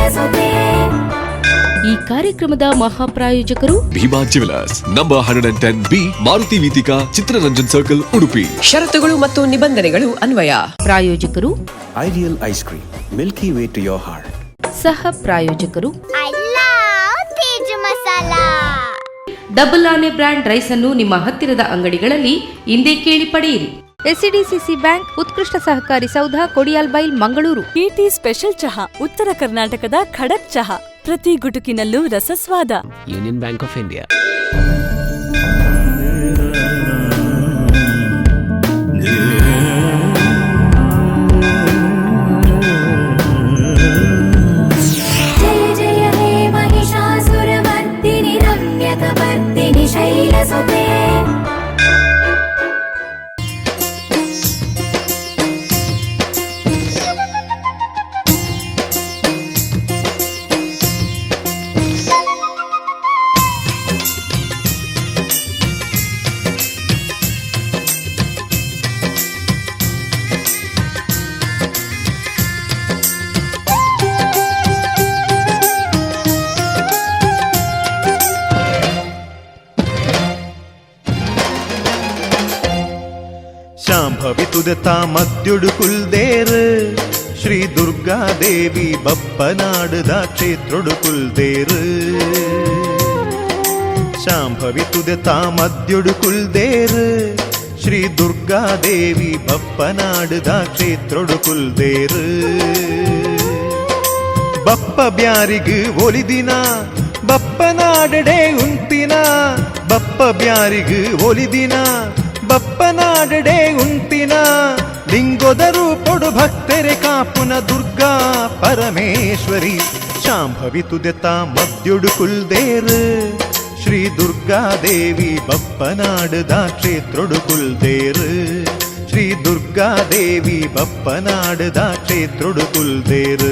ಶೈಲಸುತೆ. ಈ ಕಾರ್ಯಕ್ರಮದ ಮಹಾಪ್ರಾಯೋಜಕರು Bhima jewellers number 110B Maruti Veethika Chittaranjan circle Udupi. ಷರತ್ತುಗಳು ಮತ್ತು ನಿಬಂಧನೆಗಳು ಅನ್ವಯ. ಪ್ರಾಯೋಜಕರು ideal ice cream, milky way to your heart. ಸಹ ಪ್ರಾಯೋಜಕರು ತೇಜು ಮಸಾಲಾ. ಡಬಲ್ ಆನೆ ಬ್ರ್ಯಾಂಡ್ ರೈಸ್ ಅನ್ನು ನಿಮ್ಮ ಹತ್ತಿರದ ಅಂಗಡಿಗಳಲ್ಲಿ ಇಂದೇ ಕೇಳಿ ಪಡೆಯಿರಿ. ಎಸ್ಸಿಡಿಸಿಸಿ ಬ್ಯಾಂಕ್, ಉತ್ಕೃಷ್ಟ ಸಹಕಾರಿ ಸೌಧ, ಕೊಡಿಯಾಲ್ಬೈಲ್, ಮಂಗಳೂರು. ಕೀರ್ತಿ ಸ್ಪೆಷಲ್ ಚಹಾ, ಉತ್ತರ ಕರ್ನಾಟಕದ ಖಡಕ್ ಚಹಾ, ಪ್ರತಿ ಗುಟುಕಿನಲ್ಲೂ ರಸಸ್ವಾದ. Union Bank of India. ಜಯ ಜಯ ಹೇ ಮಹಿಷಾಸುರಮರ್ದಿನಿ ರಮ್ಯಕಪರ್ದಿನಿ ಶೈಲಸುತೆ. ಶಾಂಭವಿತುದತ ಮದ್ಯುಡು ಕುಲ್ದೇರ್ ಶ್ರೀ ದುರ್ಗಾದೇವಿ ಬಪ್ಪನಾಡದ ಕ್ಷೇತ್ರೊಡು ಕುಲ್ದೇರ್. ಶಾಂಭವಿತುದತ ಮದ್ಯುಡು ಕುಲ್ದೇರ್ ಶ್ರೀ ದುರ್ಗಾದೇವಿ ಬಪ್ಪನಾಡದ ಕ್ಷೇತ್ರೊಡು ಕುಲ್ದೇರ್. ಬಪ್ಪ ಬ್ಯಾರಿಗ್ ಒಲಿದಿನ ಬಪ್ಪನಾಡಡೆ ಉಂತಿನ. ಬಪ್ಪ ಬ್ಯಾರಿಗ್ ಒಲಿದಿನ ಬಪ್ಪನಾಡಡೆ ಉಂಟಿನ. ಲಿಂಗೊದ ರೂಪೊಡು ಭಕ್ತರೆ ಕಾಪುನ ದುರ್ಗಾ ಪರಮೇಶ್ವರಿ. ಶಾಂಭವಿತುದೆತ ಮದ್ಯುಡು ಕುಲ್ದೇರ್ ಶ್ರೀ ದುರ್ಗಾದೇವಿ ಬಪ್ಪನಾಡದ ಕ್ಷೇತ್ರೊಡು ಕುಲ್ದೇರ್. ಶ್ರೀ ದುರ್ಗಾದೇವಿ ಬಪ್ಪನಾಡದ ಕ್ಷೇತ್ರೊಡು ಕುಲ್ದೇರ್.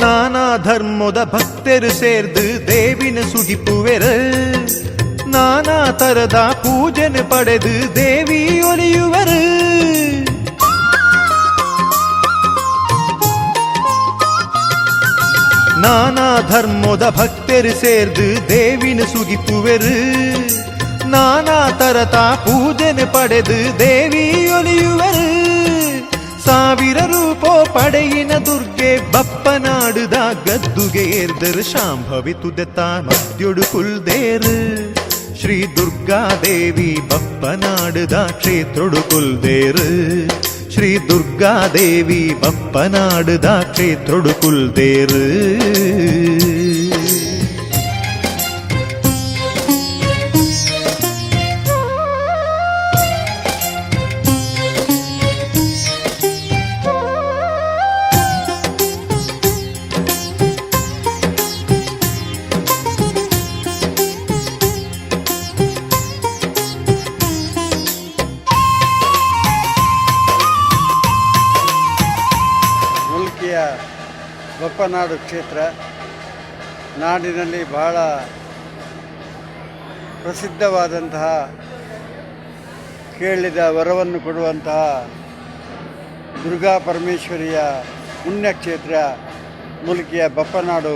ನಾನಾ ಧರ್ಮದ ಭಕ್ತರು ಸೇರ್ದು ದೇವಿನ ಸುಗಿಪುವೆರು. ನಾನಾ ತರದ ಪೂಜನೆ ಪಡೆದು ದೇವಿ ಒಲಿಯುವರು. ನಾನಾ ಧರ್ಮದ ಭಕ್ತರು ಸೇರ್ದು ದೇವಿನ ಸುಗಿಪುವೆರು. ನಾನಾ ತರದ ಪೂಜನೆ ಪಡೆದು ದೇವಿ ಒಲಿಯುವರು. ಸಾವಿರ ರೂಪೋ ಪಡೆಯಿನ ದುರ್ಗೆ ಬಪ್ಪನಾಡುದ ಗದ್ದುಗೆ ಏರ್ದರು. ಶಾಂಭವಿತುದೆತ ಮದ್ಯುಡು ಕುಲ್ದೇರ್ ಶ್ರೀ ದುರ್ಗಾದೇವಿ ಬಪ್ಪನಾಡುದ ಕ್ಷೇತ್ರೊಡು ಕುಲ್ದೇರ್. ಶ್ರೀ ದುರ್ಗಾದೇವಿ ಬಪ್ಪನಾಡುದ ಕ್ಷೇತ್ರೊಡು ಕುಲ್ದೇರ್. ಬಪ್ಪನಾಡು ಕ್ಷೇತ್ರ ನಾಡಿನಲ್ಲಿ ಬಹಳ ಪ್ರಸಿದ್ಧವಾದಂತಹ ಕೇಳಿದ ವರವನ್ನು ಕೊಡುವಂತಹ ದುರ್ಗಾ ಪರಮೇಶ್ವರಿಯ ಪುಣ್ಯಕ್ಷೇತ್ರ ಮುಲ್ಕಿಯ ಬಪ್ಪನಾಡು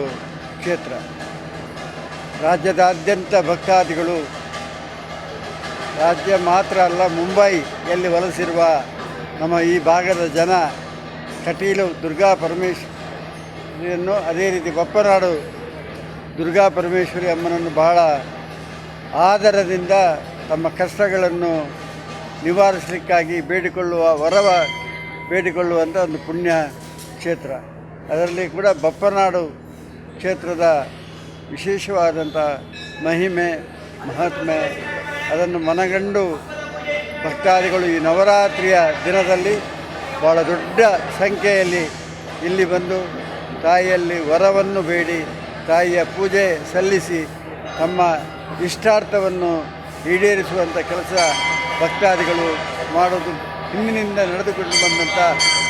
ಕ್ಷೇತ್ರ. ರಾಜ್ಯದಾದ್ಯಂತ ಭಕ್ತಾದಿಗಳು, ರಾಜ್ಯ ಮಾತ್ರ ಅಲ್ಲ ಮುಂಬೈಯಲ್ಲಿ ವಲಸಿರುವ ನಮ್ಮ ಈ ಭಾಗದ ಜನ ಕಟೀಲು ದುರ್ಗಾ ಪರಮೇಶ್ವರಿಯನ್ನು, ಅದೇ ರೀತಿ ಬಪ್ಪನಾಡು ದುರ್ಗಾ ಪರಮೇಶ್ವರಿ ಅಮ್ಮನನ್ನು ಬಹಳ ಆದರದಿಂದ ತಮ್ಮ ಕಷ್ಟಗಳನ್ನು ನಿವಾರಿಸಲಿಕ್ಕಾಗಿ ಬೇಡಿಕೊಳ್ಳುವಂಥ ಒಂದು ಪುಣ್ಯ ಕ್ಷೇತ್ರ. ಅದರಲ್ಲಿ ಕೂಡ ಬಪ್ಪನಾಡು ಕ್ಷೇತ್ರದ ವಿಶೇಷವಾದಂಥ ಮಹಿಮೆ ಮಹಾತ್ಮೆ ಅದನ್ನು ಮನಗಂಡು ಭಕ್ತಾದಿಗಳು ಈ ನವರಾತ್ರಿಯ ದಿನದಲ್ಲಿ ಭಾಳ ದೊಡ್ಡ ಸಂಖ್ಯೆಯಲ್ಲಿ ಇಲ್ಲಿ ಬಂದು ತಾಯಿಯಲ್ಲಿ ವರವನ್ನು ಬೇಡಿ ತಾಯಿಯ ಪೂಜೆ ಸಲ್ಲಿಸಿ ತಮ್ಮ ಇಷ್ಟಾರ್ಥವನ್ನು ಈಡೇರಿಸುವಂಥ ಕೆಲಸ ಭಕ್ತಾದಿಗಳು ಮಾಡೋದು ಹಿಂದಿನಿಂದ ನಡೆದುಕೊಂಡು ಬಂದಂಥ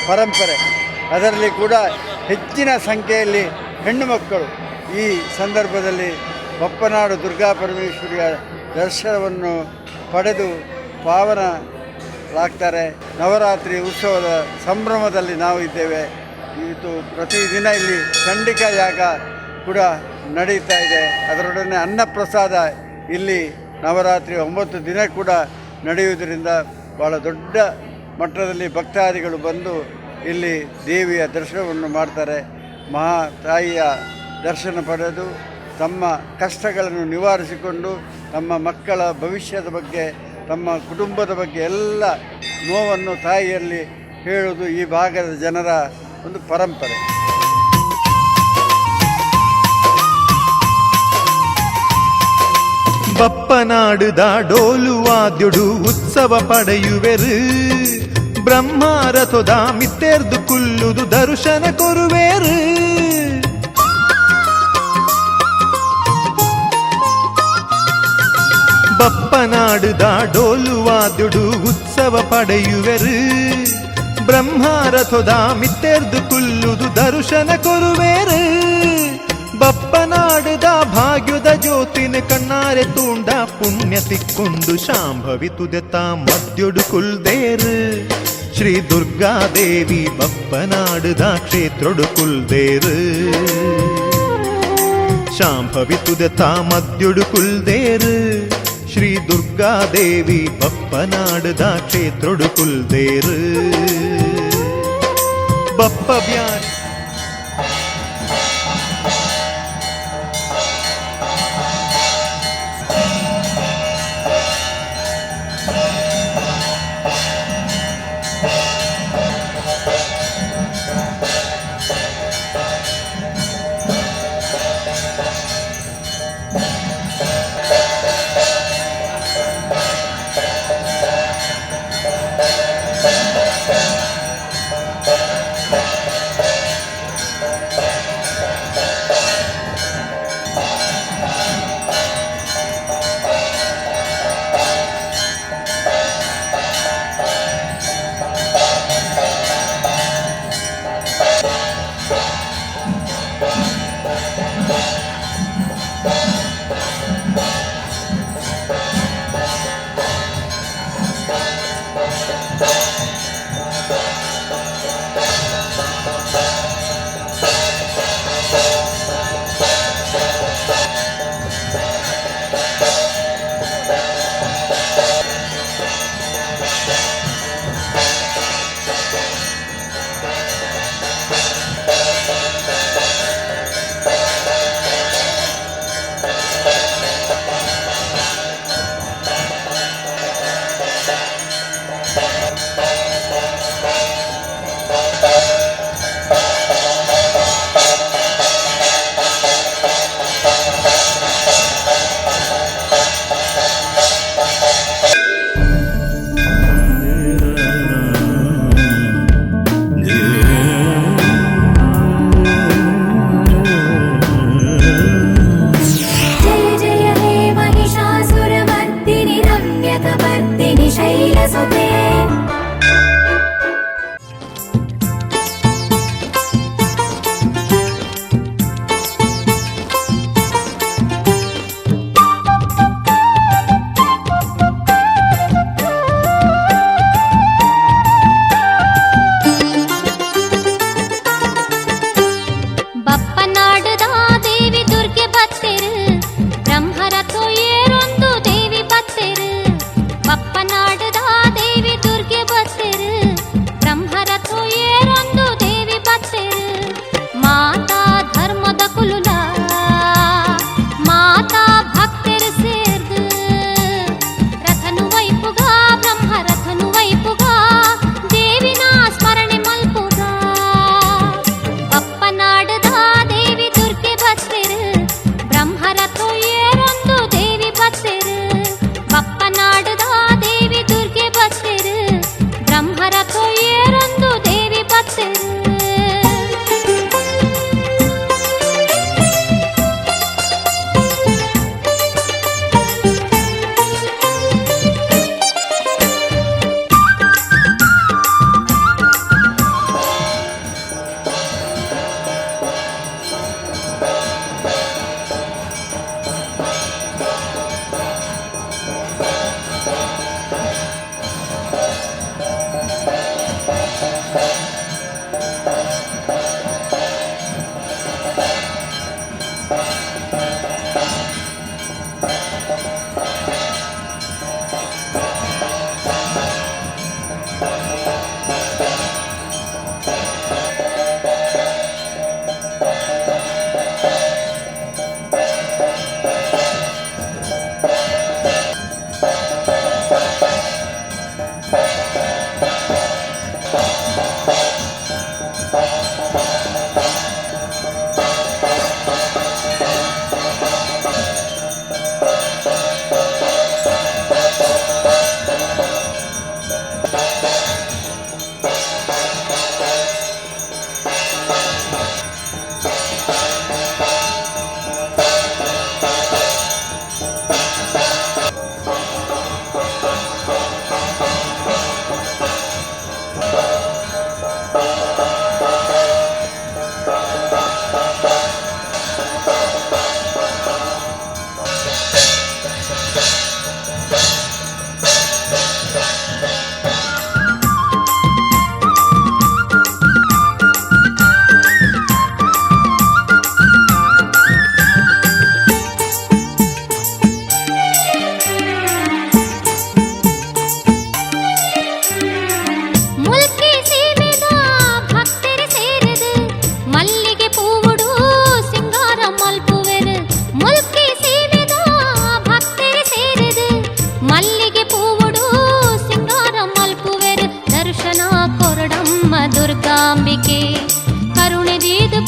ಪರಂಪರೆ. ಅದರಲ್ಲಿ ಕೂಡ ಹೆಚ್ಚಿನ ಸಂಖ್ಯೆಯಲ್ಲಿ ಹೆಣ್ಣು ಮಕ್ಕಳು ಈ ಸಂದರ್ಭದಲ್ಲಿ ಬಪ್ಪನಾಡು ದುರ್ಗಾ ಪರಮೇಶ್ವರಿಯ ದರ್ಶನವನ್ನು ಪಡೆದು ಪಾವನರಾಗ್ತಾರೆ. ನವರಾತ್ರಿ ಉತ್ಸವದ ಸಂಭ್ರಮದಲ್ಲಿ ನಾವು ಇದ್ದೇವೆ. ಇವತ್ತು ಪ್ರತಿದಿನ ಇಲ್ಲಿ ಚಂಡಿಕಾ ಯಾಗ ಕೂಡ ನಡೀತಾ ಇದೆ. ಅದರೊಡನೆ ಅನ್ನಪ್ರಸಾದ ಇಲ್ಲಿ ನವರಾತ್ರಿ 9 ದಿನ ಕೂಡ ನಡೆಯುವುದರಿಂದ ಭಾಳ ದೊಡ್ಡ ಮಟ್ಟದಲ್ಲಿ ಭಕ್ತಾದಿಗಳು ಬಂದು ಇಲ್ಲಿ ದೇವಿಯ ದರ್ಶನವನ್ನು ಮಾಡ್ತಾರೆ. ಮಹಾ ತಾಯಿಯ ದರ್ಶನ ಪಡೆದು ತಮ್ಮ ಕಷ್ಟಗಳನ್ನು ನಿವಾರಿಸಿಕೊಂಡು ತಮ್ಮ ಮಕ್ಕಳ ಭವಿಷ್ಯದ ಬಗ್ಗೆ, ತಮ್ಮ ಕುಟುಂಬದ ಬಗ್ಗೆ ಎಲ್ಲ ನೋವನ್ನು ತಾಯಿಯಲ್ಲಿ ಹೇಳುವುದು ಈ ಭಾಗದ ಜನರ ಒಂದು ಪರಂಪರೆ. ಬಪ್ಪನಾಡುದ ಡೋಲುವಾದ್ಯೊಡು ಉತ್ಸವ ಪಡೆಯುವೆರು, ಬ್ರಹ್ಮರಥದ ಮಿತ್ತೆರ್ದು ಕುಲ್ಲುದು ದರ್ಶನ ಕೊರುವೇರು. ಬಪ್ಪನಾಡುದ ಡೋಲುವಾದ್ಯೊಡು ಉತ್ಸವ ಪಡೆಯುವೆರು, ಬ್ರಹ್ಮರಥದ ಮಿತ್ತೆರ್ದು ಕುಲ್ಲುದು ದರ್ಶನ ಕೊರುವೇರು. ಬಪ್ಪನಾಡುದ ಭಾಗ್ಯದ ಜ್ಯೋತಿನ ಕಣ್ಣಾರೆ ತೂಂಡ ಪುಣ್ಯ ತಿಕ್ಕೊಂಡು ಶಾಂಭವಿತುದೆತ ಮದ್ಯೊಡು ಕುಲ್ದೇರು. ಶ್ರೀ ದುರ್ಗಾದೇವಿ ಬಪ್ಪನಾಡುದ ಕ್ಷೇತ್ರೊಡು ಕುಲ್ದೇರು. ಶಾಂಭವಿತುದೆತ ಮದ್ಯೊಡು ಕುಲ್ದೇರು. ಶ್ರೀ ದುರ್ಗಾದೇವಿ ಬಪ್ಪನಾಡುದ ಕ್ಷೇತ್ರೊಡು ಕುಲ್ದೇರು. ಬಪ್ಪ ಬ್ಯಾನಿ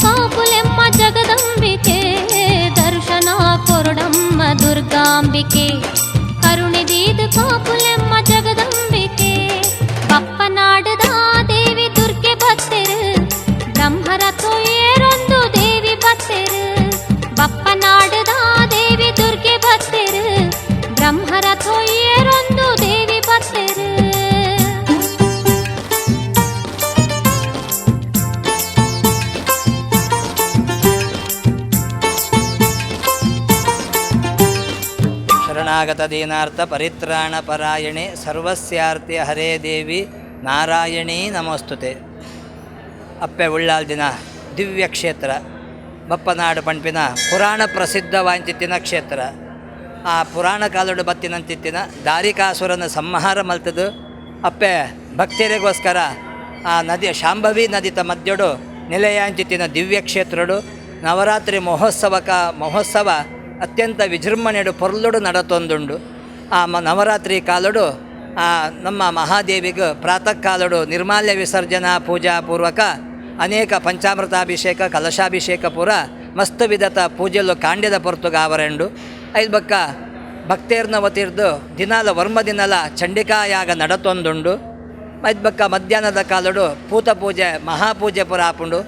ಕಾಪುಲೆಮ್ಮ ಜಗದಂಬಿಕೆ ದರ್ಶನ ಕೊರಡಮ್ಮ ದುರ್ಗಾಂಬಿಕೆ ಕರುಣಿದೀದು ಕಾಪುಲೆಮ್ಮ ಜಗದಂಬಿಕೆ ಬಪ್ಪನಾಡದ ದೇವಿ ದುರ್ಗೆ ಬತ್ತೆರು ಬ್ರಹ್ಮರಥೋ ಏರೊಂದು ದೇವಿ ಬತ್ತೆರು ಬಪ್ಪನಾಡದ ದೇವಿ ದುರ್ಗೆ ಬತ್ತೆರು ಬ್ರಹ್ಮರಥೋ ಏರೊಂದು ದೇವಿ ಬತ್ತೆರು ಶರಣಾಗತ ದೀನಾರ್ಥ ಪರಿತ್ರಾಣ ಪರಾಯಣೆ ಸರ್ವಸ್ಯಾರ್ತಿ ಹರೇ ದೇವಿ ನಾರಾಯಣೀ ನಮೋಸ್ತುತೆ. ಅಪ್ಪೆ ಉಳ್ಳಾಲ್ದಿನ ದಿವ್ಯ ಕ್ಷೇತ್ರ ಬಪ್ಪನಾಡು ಪಂಪಿನ ಪುರಾಣ ಪ್ರಸಿದ್ಧವಾಂತಿತ್ತಿನ ಕ್ಷೇತ್ರ. ಆ ಪುರಾಣ ಕಾಲಡು ಬತ್ತಿನಂತಿತ್ತಿನ ದಾರಿಕಾಸುರನ ಸಂಹಾರ ಮಲ್ತದು ಅಪ್ಪೆ ಭಕ್ತರಿಗೋಸ್ಕರ ಆ ನದಿ ಶಾಂಭವಿ ನದಿತ ಮಧ್ಯಡು ನಿಲಯಾಂತಿತ್ತಿನ ದಿವ್ಯ ಕ್ಷೇತ್ರಡು ನವರಾತ್ರಿ ಮಹೋತ್ಸವ ಅತ್ಯಂತ ವಿಜೃಂಭಣೆಡು ಪೊರ್ಲುಡು ನಡತೊಂದುಂಡು. ಆ ನವರಾತ್ರಿ ಕಾಲಡು ನಮ್ಮ ಮಹಾದೇವಿಗೆ ಪ್ರಾತಃ ಕಾಲಡು ನಿರ್ಮಾಲ್ಯ ವಿಸರ್ಜನಾ ಪೂಜಾ ಪೂರ್ವಕ ಅನೇಕ ಪಂಚಾಮೃತಾಭಿಷೇಕ ಕಲಶಾಭಿಷೇಕ ಪೂರ ಮಸ್ತ್ ವಿಧತ ಪೂಜೆಲು ಕಾಂಡ್ಯದ ಪೊರ್ತುಗ ಆವರೆಂಡು ಐದು ಬಕ್ಕ ಭಕ್ತೇರ್ನ ವತಿರ್ದು ದಿನಾಲ ವರ್ಮ ದಿನಲ ಚಂಡಿಕಾಯಾಗ ನಡತೊಂದುಂಡು. ಐದು ಬಕ್ಕ ಮಧ್ಯಾಹ್ನದ ಕಾಲಡು ಪೂತ ಪೂಜೆ ಮಹಾಪೂಜೆ ಪುರ ಆಪುಂಡು.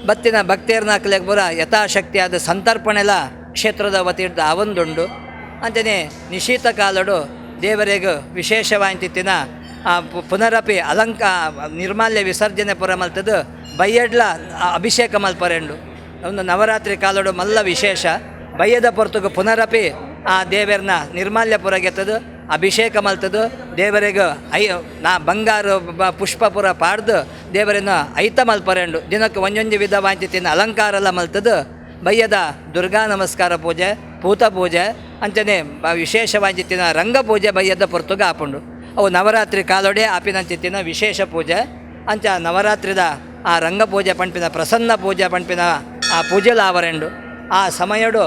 ಬತ್ತಿನ ಭಕ್ತೇರ್ನ ಕಲೆಗೆ ಪುರ ಯಥಾಶಕ್ತಿಯಾದ ಸಂತರ್ಪಣೆಲ ಕ್ಷೇತ್ರದ ವತಿರ್ದು ಅವೊಂದುಂಡು. ಅಂತೆಯೇ ನಿಶೀತ ಕಾಲಡು ದೇವರಿಗೆ ವಿಶೇಷವಾಂತಿತ್ತಿನ ಪುನರಪಿ ನಿರ್ಮಾಲ್ಯ ವಿಸರ್ಜನೆ ಪುರ ಮಲ್ತದು ಬಯ್ಯಡ್ಲ ಅಭಿಷೇಕ ಮಲ್ಪರೆಂಡು. ಒಂದು ನವರಾತ್ರಿ ಕಾಲಡು ಮಲ್ಲ ವಿಶೇಷ ಬಯ್ಯದ ಪೊರ್ತುಗು ಪುನರಪಿ ಆ ದೇವರನ್ನ ನಿರ್ಮಾಲ್ಯ ಪುರಗೆತ್ತದು ಅಭಿಷೇಕ ಮಲ್ತದು ದೇವರಿಗೆ ಬಂಗಾರ ಪುಷ್ಪಪುರ ಪಾಡ್ದು ದೇವರನ್ನು ಐತ ಮಲ್ಪರೆಂಡು. ದಿನಕ್ಕೆ ಒಂದೊಂದು ವಿಧವಾಂತಿತ್ತಿನ ಅಲಂಕಾರಲ್ಲ ಮಲ್ತದು ಬಯ್ಯದ ದುರ್ಗಾ ನಮಸ್ಕಾರ ಪೂಜೆ ಪೂತ ಪೂಜೆ ಅಂಚನೆ ವಿಶೇಷವಾಗಿತ್ತಿನ ರಂಗಪೂಜೆ ಬಯ್ಯದ ಪೊರ್ತುಗ ಆಪುಂಡು. ಅವು ನವರಾತ್ರಿ ಕಾಲೊಡೆ ಆಪಿನಂತಿತ್ತಿನ ವಿಶೇಷ ಪೂಜೆ ಅಂಚ ನವರಾತ್ರಿದ ಆ ರಂಗಪೂಜೆ ಪಂಪಿನ ಪ್ರಸನ್ನ ಪೂಜೆ ಪಂಪಿನ ಆ ಪೂಜೆಲ ಆವರೆಂಡು. ಆ ಸಮಯಡು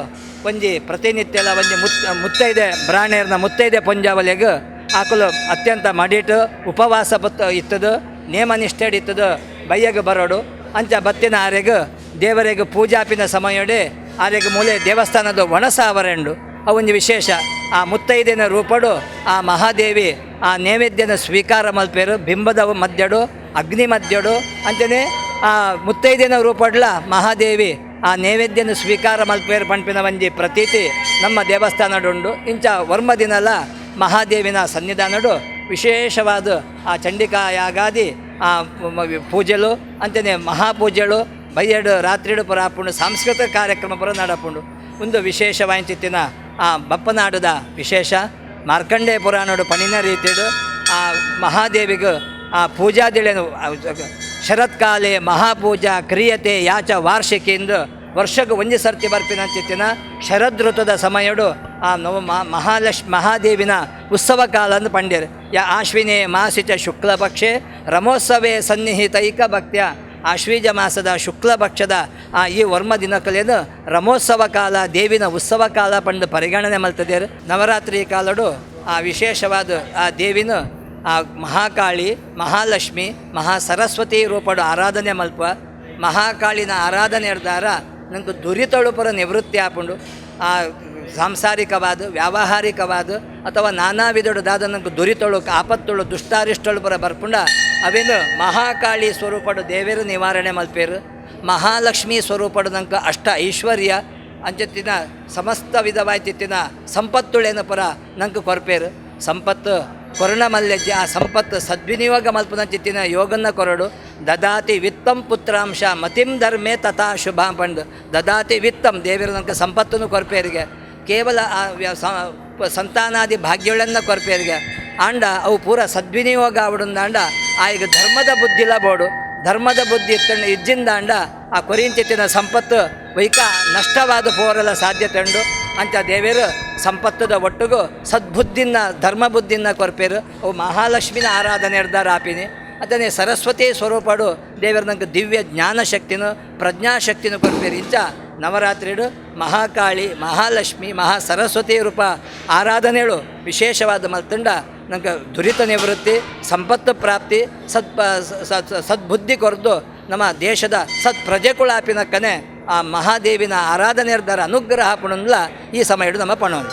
ಒಂಜಿ ಪ್ರತಿನಿತ್ಯಲ ಒಂಜಿ ಮುತ್ತೈದೆ ಬ್ರಾಹ್ಮಣರ್ನ ಮುತ್ತೈದೆ ಪುಂಜಾವಲೆಗೆ ಆಕಲು ಅತ್ಯಂತ ಮಡಿಟು ಉಪವಾಸ ಇತ್ತದು ನೇಮನಿಷ್ಠೆಡ್ ಇತ್ತದು ಬಯ್ಯಗೆ ಬರೋಡು. ಅಂಚ ಬತ್ತಿನ ಆರೆಗೆ ದೇವರಿಗೆ ಪೂಜಾಪಿನ ಸಮಯಡೆ ಆರೆಗೆ ಮೂಲೆ ದೇವಸ್ಥಾನದ ಒಣಸ ಆವರೆಂಡು. ಅವೊಂದು ವಿಶೇಷ ಆ ಮುತ್ತೈದೆನ ರೂಪಡು ಆ ಮಹಾದೇವಿ ಆ ನೈವೇದ್ಯನ ಸ್ವೀಕಾರ ಮಲ್ಪೇರು ಬಿಂಬದ ಮಧ್ಯಡು ಅಗ್ನಿ ಮಧ್ಯಡು ಅಂತೆಯೇ ಆ ಮುತ್ತೈದೆನ ರೂಪಡ್ಲ ಮಹಾದೇವಿ ಆ ನೈವೇದ್ಯನ ಸ್ವೀಕಾರ ಮಲ್ಪೇರು ಪಂಪಿನ ಒಂಜಿ ಪ್ರತೀತಿ ನಮ್ಮ ದೇವಸ್ಥಾನಡುಂಡು. ಇಂಚ ವರ್ಮ ದಿನಲ ಮಹಾದೇವಿನ ಸನ್ನಿಧಾನಡು ವಿಶೇಷವಾದ ಆ ಚಂಡಿಕಾ ಯಾಗಾದಿ ಆ ಪೂಜೆಲು ಅಂತೆಯೇ ಮಹಾಪೂಜೆಳು ಬಯ್ಯಡು ರಾತ್ರಿಡು ಪುರ ಆಪುಂಡು. ಸಾಂಸ್ಕೃತಿಕ ಕಾರ್ಯಕ್ರಮ ಪುರ ನಡಪುಂಡು. ಒಂದು ವಿಶೇಷವಾಂಚಿತ್ತಿನ ಆ ಬಪ್ಪನಾಡುದ ವಿಶೇಷ ಮಾರ್ಕಂಡೇಯ ಪುರಾಣಡು ಪಣಿನ ರೀತಿಡು ಆ ಮಹಾದೇವಿಗೆ ಆ ಪೂಜಾದಿಳೆನು ಶರತ್ಕಾಲೆ ಮಹಾಪೂಜಾ ಕ್ರಿಯತೆ ಯಾಚ ವಾರ್ಷಿಕಿಂದ ವರ್ಷಕ್ಕೆ ಒಂಜಿ ಸರ್ತಿ ಬರ್ಪಿನಂತಿತ್ತಿನ ಶರದೃತದ ಸಮಯಡು ಆ ಮಹಾದೇವಿನ ಉತ್ಸವ ಕಾಲ ಅಂದು ಪಂಡ್ಯರು. ಆಶ್ವಿನೇ ಮಾಸಿಚ ಶುಕ್ಲ ಪಕ್ಷೆ ರಮೋತ್ಸವೇ ಸನ್ನಿಹಿತೈಕ ಭಕ್ತ್ಯ. ಆಶ್ವೀಜ ಮಾಸದ ಶುಕ್ಲ ಪಕ್ಷದ ಈ ವರ್ಮ ದಿನಕಲೇನು ರಮೋತ್ಸವ ಕಾಲ ದೇವಿನ ಉತ್ಸವ ಕಾಲ ಪಂಡು ಪರಿಗಣನೆ ಮಲ್ತದೇರು. ನವರಾತ್ರಿ ಕಾಲಡು ಆ ವಿಶೇಷವಾದ ಆ ದೇವಿನ ಆ ಮಹಾಕಾಳಿ ಮಹಾಲಕ್ಷ್ಮಿ ಮಹಾಸರಸ್ವತಿ ರೂಪಡು ಆರಾಧನೆ ಮಲ್ಪ. ಮಹಾಕಾಳಿನ ಆರಾಧನೆ ಹಿಡ್ದಾರ ನಂಗೆ ದುರಿತಳು ಪರ ನಿವೃತ್ತಿ ಆಪುಂಡು. ಆ ಸಾಂಸಾರಿಕವಾದ ವ್ಯಾವಹಾರಿಕವಾದ ಅಥವಾ ನಾನಾ ವಿಧದಾದ ನಂಗೆ ದುರಿತಳು ಆಪತ್ತಳು ದುಷ್ಟಾರಿಷ್ಟಳು ಪರ ಬರ್ಪುಂಡ ಅವೇನು ಮಹಾಕಾಳಿ ಸ್ವರೂಪಡು ದೇವೇರು ನಿವಾರಣೆ ಮಲ್ಪೇರು. ಮಹಾಲಕ್ಷ್ಮಿ ಸ್ವರೂಪಡು ನಂಗೆ ಅಷ್ಟ ಐಶ್ವರ್ಯ ಅಂಚತ್ತಿನ ಸಮಸ್ತ ವಿಧವಾಯ್ತಿತ್ತಿನ ಸಂಪತ್ತುಳೇನ ಪರ ನಂಗೆ ಕೊರ್ಪೇರು. ಸಂಪತ್ತು ಕೊರಣ ಮಲ್ಯಜ್ಜ ಆ ಸಂಪತ್ತು ಸದ್ವಿನಿಯೋಗ ಮಲ್ಪನಂಚಿತ್ತಿನ ಯೋಗನ್ನ ಕೊರಡು. ದದಾತಿ ವಿತ್ತಂ ಪುತ್ರಾಂಶ ಮತಿಂ ಧರ್ಮೇ ತಥಾ ಶುಭಾಂ ಪಂಡು. ದದಾತಿ ವಿತ್ತಂ ದೇವರು ನಂಗೆ ಸಂಪತ್ತನ್ನು ಕೊರ್ಪೇರಿಗೆ ಕೇವಲ ಸಂತಾನಾದಿ ಭಾಗ್ಯಗಳನ್ನು ಕೊರ್ಪೇರಿಗೆ ಆಂಡ ಅವು ಪೂರ ಸದ್ವಿನಿಯೋಗ ಆವಡುಂದಾಂಡ ಆ ಈಗ ಧರ್ಮದ ಬುದ್ಧಿಲ ಬೋಡು. ಧರ್ಮದ ಬುದ್ಧಿ ಇಜ್ಜಿಂದಾಂಡ ಆ ಕೊರಿಂಚಿತ್ತಿನ ಸಂಪತ್ತು ವೈಕ ನಷ್ಟವಾದ ಪೋರಲ ಸಾಧ್ಯತೆ ಉಂಡು. ಅಂಚ ದೇವೇರು ಸಂಪತ್ತದ ಒಟ್ಟಿಗೂ ಸದ್ಬುದ್ಧಿನ ಧರ್ಮ ಬುದ್ಧಿನ ಕೊರ್ಪೇರು. ಅವು ಮಹಾಲಕ್ಷ್ಮಿನ ಆರಾಧನೆ ಹಿಡ್ದಾರ ಆಪಿನಿ. ಅದನ್ನೇ ಸರಸ್ವತಿ ಸ್ವರೂಪಡು ದೇವರ ನಂಗೆ ದಿವ್ಯ ಜ್ಞಾನಶಕ್ತಿನೂ ಪ್ರಜ್ಞಾಶಕ್ತಿನೂ ಕೊರ್ಪೇರು. ಇಂಚ ನವರಾತ್ರಿಡು ಮಹಾಕಾಳಿ ಮಹಾಲಕ್ಷ್ಮಿ ಮಹಾಸರಸ್ವತಿ ರೂಪ ಆರಾಧನೆಗಳು ವಿಶೇಷವಾದ ಮಲ್ತಂಡ ನಂಗೆ ದುರಿತ ನಿವೃತ್ತಿ ಸಂಪತ್ತು ಪ್ರಾಪ್ತಿ ಸದ್ಬುದ್ಧಿ ಕೊರೆದು ನಮ್ಮ ದೇಶದ ಸತ್ಪ್ರಜೆಕುಳಾಪಿನಕ್ಕನೆ ಆ ಮಹಾದೇವಿನ ಆರಾಧನೆ ಇರ್ದಾರ ಅನುಗ್ರಹ ಪುಣಂದ್ಲ ಈ ಸಮಯ ನಮ್ಮ ಪಣೋನು.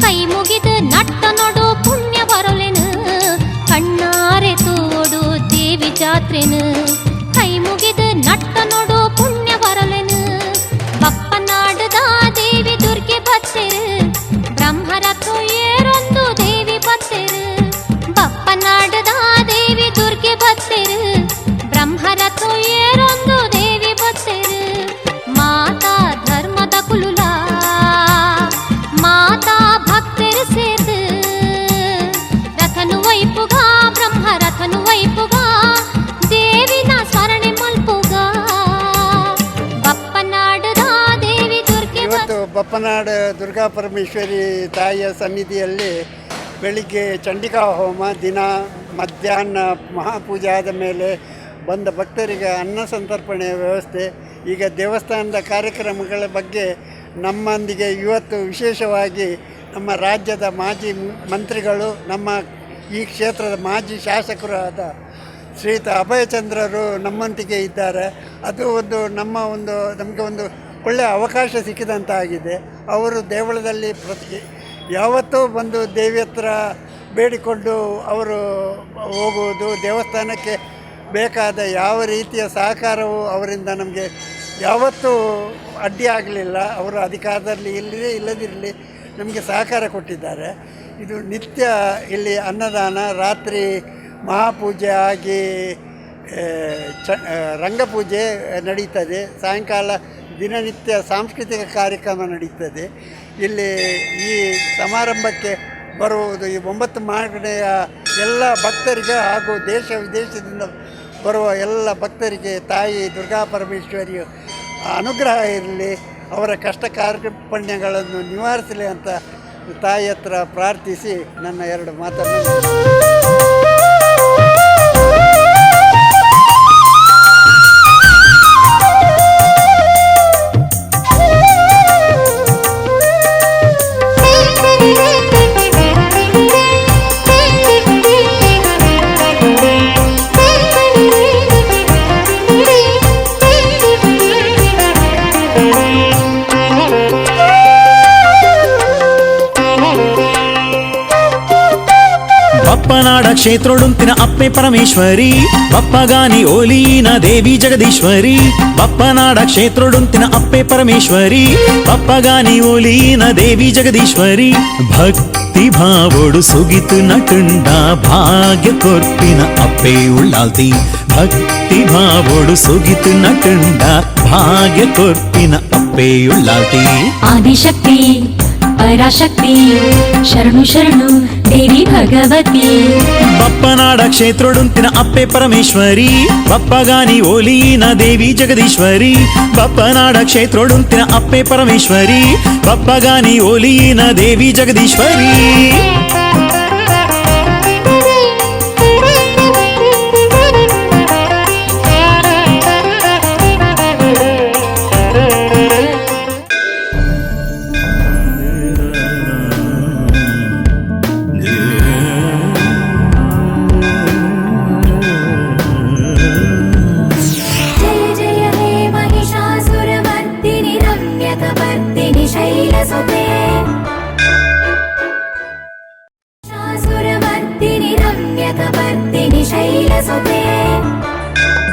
ಕೈ ಮುಗಿದು ನಟ್ಟ ನೋಡು ಪುಣ್ಯ ಬರಲೆನು ಕಣ್ಣಾರೆ ತೋಡು ದೇವಿ ಜಾತ್ರೆನು ಕೈ ಮುಗಿದು ನಟ್ಟ ನೋಡು ಪುಣ್ಯ ಬರಲೆನು ಬಪ್ಪನಾಡದ ದೇವಿ ದುರ್ಗೆ ಬತ್ತೆರು ಬ್ರಹ್ಮರಥೋ ಏರೊಂದು ದೇವಿ ಬತ್ತೆರು ಬಪ್ಪನಾಡದ ದೇವಿ ದುರ್ಗೆ ಬತ್ತೆರು ಬ್ರಹ್ಮರಥೋ ಏರೊಂದು ದೇವಿ ಬತ್ತೆರು ಮಾತಾ ಧರ್ಮದ ಕುಲುಲ ಮಾತಾ ಭಕ್ತರು ಸೇರ್ದು ರಥನು ವೈಪುಗ ಬ್ರಹ್ಮ ರಥನು ವೈಪುಗ ದೇವಿನ ಸ್ಮರಣೆ ಮಲ್ಪುಗ ಬಪ್ಪನಾಡದ ದೇವಿ ದುರ್ಗೆ ಇವತ್ತು ಬಪ್ಪನಾಡು ದುರ್ಗಾ ಪರಮೇಶ್ವರಿ ತಾಯಿಯ ಸನ್ನಿಧಿಯಲ್ಲಿ ಬೆಳಿಗ್ಗೆ ಚಂಡಿಕಾ ಹೋಮ ದಿನ ಮಧ್ಯಾಹ್ನ ಮಹಾಪೂಜೆ ಆದ ಮೇಲೆ ಬಂದ ಭಕ್ತರಿಗೆ ಅನ್ನ ಸಂತರ್ಪಣೆಯ ವ್ಯವಸ್ಥೆ. ಈಗ ದೇವಸ್ಥಾನದ ಕಾರ್ಯಕ್ರಮಗಳ ಬಗ್ಗೆ ನಮ್ಮೊಂದಿಗೆ ಇವತ್ತು ವಿಶೇಷವಾಗಿ ನಮ್ಮ ರಾಜ್ಯದ ಮಾಜಿ ಮಂತ್ರಿಗಳು, ನಮ್ಮ ಈ ಕ್ಷೇತ್ರದ ಮಾಜಿ ಶಾಸಕರು ಆದ ಶ್ರೀಯುತ ಅಭಯಚಂದ್ರರು ನಮ್ಮೊಂದಿಗೆ ಇದ್ದಾರೆ. ಅದು ನಮಗೆ ಒಂದು ಒಳ್ಳೆಯ ಅವಕಾಶ ಸಿಕ್ಕಿದಂತಾಗಿದೆ. ಅವರು ದೇವಳದಲ್ಲಿ ಯಾವತ್ತೂ ಬಂದು ದೇವಿ ಹತ್ರ ಬೇಡಿಕೊಂಡು ಅವರು ಹೋಗುವುದು, ದೇವಸ್ಥಾನಕ್ಕೆ ಬೇಕಾದ ಯಾವ ರೀತಿಯ ಸಹಕಾರವು ಅವರಿಂದ ನಮಗೆ ಯಾವತ್ತೂ ಅಡ್ಡಿ ಆಗಲಿಲ್ಲ. ಅವರು ಅಧಿಕಾರದಲ್ಲಿ ಇಲ್ಲದಿರಲಿ ನಮಗೆ ಸಹಕಾರ ಕೊಟ್ಟಿದ್ದಾರೆ. ಇದು ನಿತ್ಯ ಇಲ್ಲಿ ಅನ್ನದಾನ, ರಾತ್ರಿ ಮಹಾಪೂಜೆ ಆಗಿ ರಂಗಪೂಜೆ ನಡೀತದೆ, ಸಾಯಂಕಾಲ ದಿನನಿತ್ಯ ಸಾಂಸ್ಕೃತಿಕ ಕಾರ್ಯಕ್ರಮ ನಡೀತದೆ. ಇಲ್ಲಿ ಈ ಸಮಾರಂಭಕ್ಕೆ ಬರುವುದು ಈ 9 ಮಾಗಣೆಯ ಎಲ್ಲ ಭಕ್ತರಿಗೆ ಹಾಗೂ ದೇಶ ವಿದೇಶದಿಂದ ಬರುವ ಎಲ್ಲ ಭಕ್ತರಿಗೆ ತಾಯಿ ದುರ್ಗಾ ಪರಮೇಶ್ವರಿಯ ಅನುಗ್ರಹ ಇರಲಿ, ಅವರ ಕಷ್ಟ ಕಾರ್ಪಣ್ಯಗಳನ್ನು ನಿವಾರಿಸಲಿ ಅಂತ ತಾಯಿ ಹತ್ರ ಪ್ರಾರ್ಥಿಸಿ ನನ್ನ 2 ಮಾತನ್ನು ಬಪ್ಪನಾಡ ಕ್ಷೇತ್ರೊಡುಂತಿನ ಅಪ್ಪೆ ಪರಮೇಶ್ವರಿ, ಬಪ್ಪಗಾನಿ ಓಲೀನ ದೇವಿ ಜಗದೀಶ್ವರಿ. ಬಪ್ಪನಾಡ ಕ್ಷೇತ್ರೊಡುಂತಿನ ಅಪ್ಪೆ ಪರಮೇಶ್ವರಿ, ಬಪ್ಪಗಾನಿ ಓಲೀನ ದೇವಿ ಜಗದೀಶ್ವರಿ. ಭಕ್ತಿ ಭಾವೋಡು ಸುಗಿತು ನಟುಂಡ ಭಾಗ್ಯ ಕೊರ್ಪಿನ ಅಪ್ಪೆ ಉಳ್ಳಾಲ್ತಿ. ಭಕ್ತಿ ಭಾವೋಡು ಸುಗಿತು ನಟುಂಡ ಭಾಗ್ಯ ಕೊರ್ಪಿನ ಅಪ್ಪೆ ಉಳ್ಳಾಲ್ತಿ. ಆದಿಶಕ್ತಿ ಪರಾಶಕ್ತಿ ಶರಣು ಶರಣು ದೇವಿ ಭಗವತಿ. ಬಪ್ಪನಾಡ ಕ್ಷೇತ್ರೊಡುಂತಿನ ಅಪ್ಪೆ ಪರಮೇಶ್ವರಿ, ಬಪ್ಪಗಾನಿ ಓಲೀನ ದೇವಿ ಜಗದೀಶ್ವರಿ. ಬಪ್ಪನಾಡ ಕ್ಷೇತ್ರೊಡುಂತಿನ ಅಪ್ಪೆ ಪರಮೇಶ್ವರಿ, ಬಪ್ಪಗಾನಿ ಓಲೀನ ದೇವಿ ಜಗದೀಶ್ವರಿ.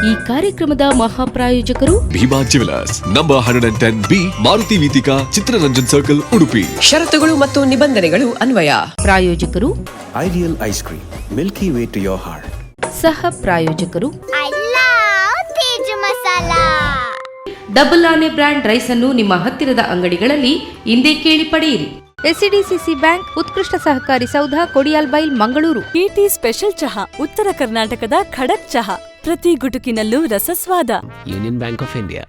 ಈ ಕಾರ್ಯಕ್ರಮದ ಮಹಾಪ್ರಾಯೋಜಕರು Bhima jewellers, number 110B, Maruti Veethika, Chittaranjan circle, Udupi. ಷರತ್ತುಗಳು ಮತ್ತು ನಿಬಂಧನೆಗಳು ಅನ್ವಯ. ಪ್ರಾಯೋಜಕರು Ideal ice cream, Milky Way to your heart. ಸಹ ಪ್ರಾಯೋಜಕರು I love Teju Masala. Double ಆನೆ ಬ್ರ್ಯಾಂಡ್ ರೈಸ್ ಅನ್ನು ನಿಮ್ಮ ಹತ್ತಿರದ ಅಂಗಡಿಗಳಲ್ಲಿ ಇಂದೇ ಕೇಳಿ ಪಡೆಯಿರಿ. ಎಸ್ಸಿಡಿಸಿಸಿ ಬ್ಯಾಂಕ್, ಉತ್ಕೃಷ್ಟ ಸಹಕಾರಿ ಸೌಧ, ಕೊಡಿಯಾಲ್ಬೈಲ್, ಮಂಗಳೂರು. ಟಿಟಿ ಸ್ಪೆಷಲ್ ಚಹಾ, ಉತ್ತರ ಕರ್ನಾಟಕದ ಖಡಕ್ ಚಹಾ, ಪ್ರತಿ ಗುಟುಕಿನಲ್ಲೂ ರಸಸ್ವಾದ. Union Bank of India.